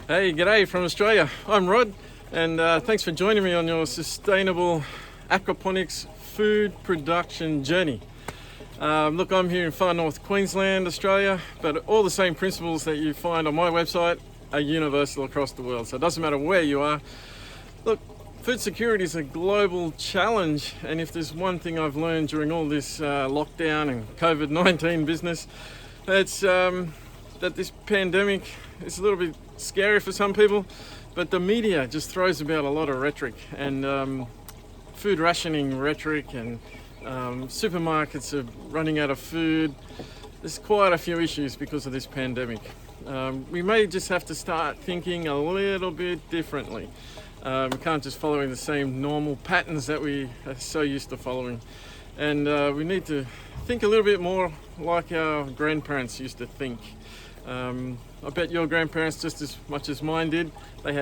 Hey, g'day from Australia. I'm Rod, and thanks for joining me on your sustainable aquaponics food production journey. Look, I'm here in far north Queensland, Australia, but all the same principles that you find on my website are universal across the world, so it doesn't matter where you are. Look, food security is a global challenge, and if there's one thing I've learned during all this lockdown and COVID-19 business, it's that this pandemic is a little bit scary for some people, but the media just throws about a lot of rhetoric and food rationing rhetoric, and supermarkets are running out of food. There's quite a few issues because of this pandemic. We may just have to start thinking a little bit differently. We can't just follow the same normal patterns that we are so used to following. And we need to think a little bit more like our grandparents used to think. I bet your grandparents, just as much as mine did, they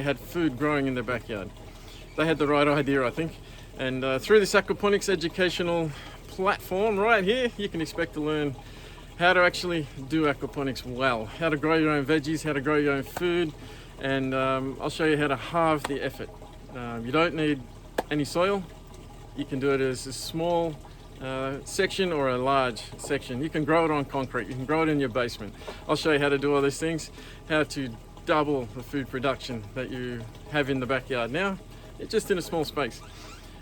had food growing in their backyard. They had the right idea, I think. And through this aquaponics educational platform right here, you can expect to learn how to actually do aquaponics well, how to grow your own veggies, how to grow your own food, and I'll show you how to halve the effort. You don't need any soil. You can do it as a small section or a large section. You can grow it on concrete, you can grow it in your basement. I'll show you how to do all these things, how to double the food production that you have in the backyard now, just in a small space.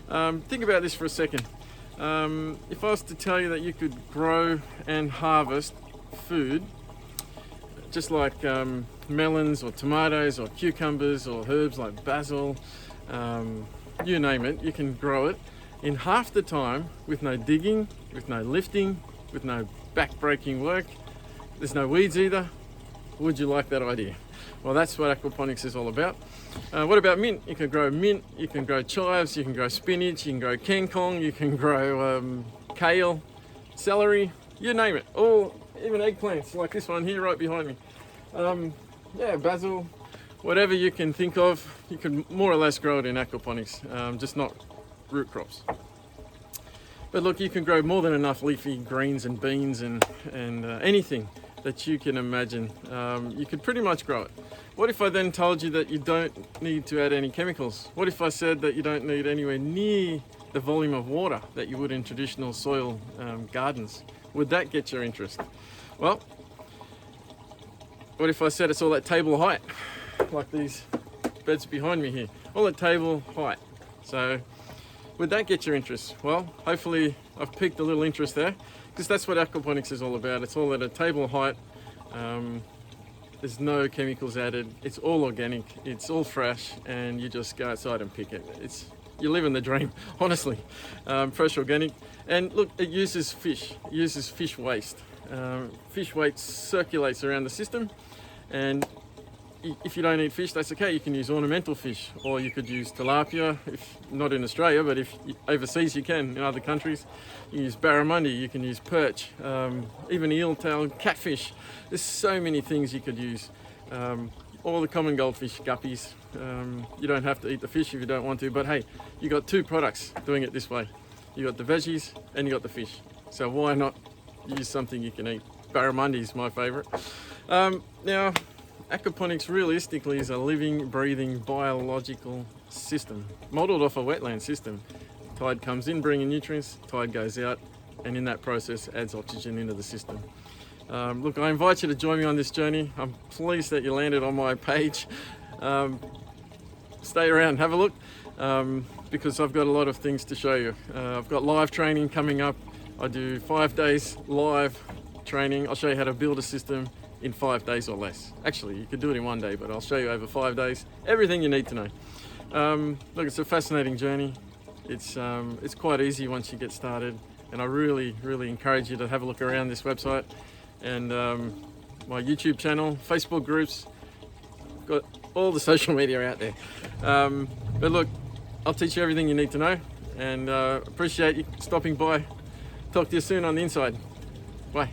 Think about this for a second. If I was to tell you that you could grow and harvest food just like melons or tomatoes or cucumbers or herbs like basil, you name it, you can grow it in half the time with no digging, with no lifting, with no back-breaking work. There's no weeds either. Would you like that idea? Well, that's what aquaponics is all about. What about mint? You can grow mint, you can grow chives, you can grow spinach, you can grow kangkong, you can grow kale, celery, you name it. Even eggplants like this one here right behind me. Basil, whatever you can think of, you can more or less grow it in aquaponics, just not root crops. But look, you can grow more than enough leafy greens and beans and anything that you can imagine. You could pretty much grow it. What if I then told you that you don't need to add any chemicals? What if I said that you don't need anywhere near the volume of water that you would in traditional soil gardens? Would that get your interest? Well, what if I said it's all at table height, like these beds behind me here, all at table height? So would that get your interest? Well, hopefully I've piqued a little interest there, because that's what aquaponics is all about. It's all at a table height. There's no chemicals added. It's all organic. It's all fresh, and you just go outside and pick it. You're living the dream, honestly. Fresh, organic, and look, it uses fish. It uses fish waste. Fish waste circulates around the system, and if you don't eat fish, that's okay. You can use ornamental fish, or you could use tilapia, if not in Australia, but if overseas you can, in other countries. You can use barramundi, you can use perch, even eel-tailed catfish. There's so many things you could use. All the common goldfish, guppies. You don't have to eat the fish if you don't want to, but hey, you got two products doing it this way. You got the veggies and you got the fish. So why not use something you can eat? Barramundi is my favorite. Now, aquaponics realistically is a living, breathing, biological system, modelled off a wetland system. Tide comes in bringing nutrients, tide goes out, and in that process adds oxygen into the system. Look, I invite you to join me on this journey. I'm pleased that you landed on my page. Stay around, have a look, because I've got a lot of things to show you. I've got live training coming up. I do 5 days live training. I'll show you how to build a system in 5 days or less. Actually, you could do it in 1 day, but I'll show you over 5 days everything you need to know. Look, it's a fascinating journey. It's quite easy once you get started, and I really encourage you to have a look around this website and my YouTube channel, Facebook groups. I've got all the social media out there. But look, I'll teach you everything you need to know, and appreciate you stopping by. Talk to you soon on the inside. Bye.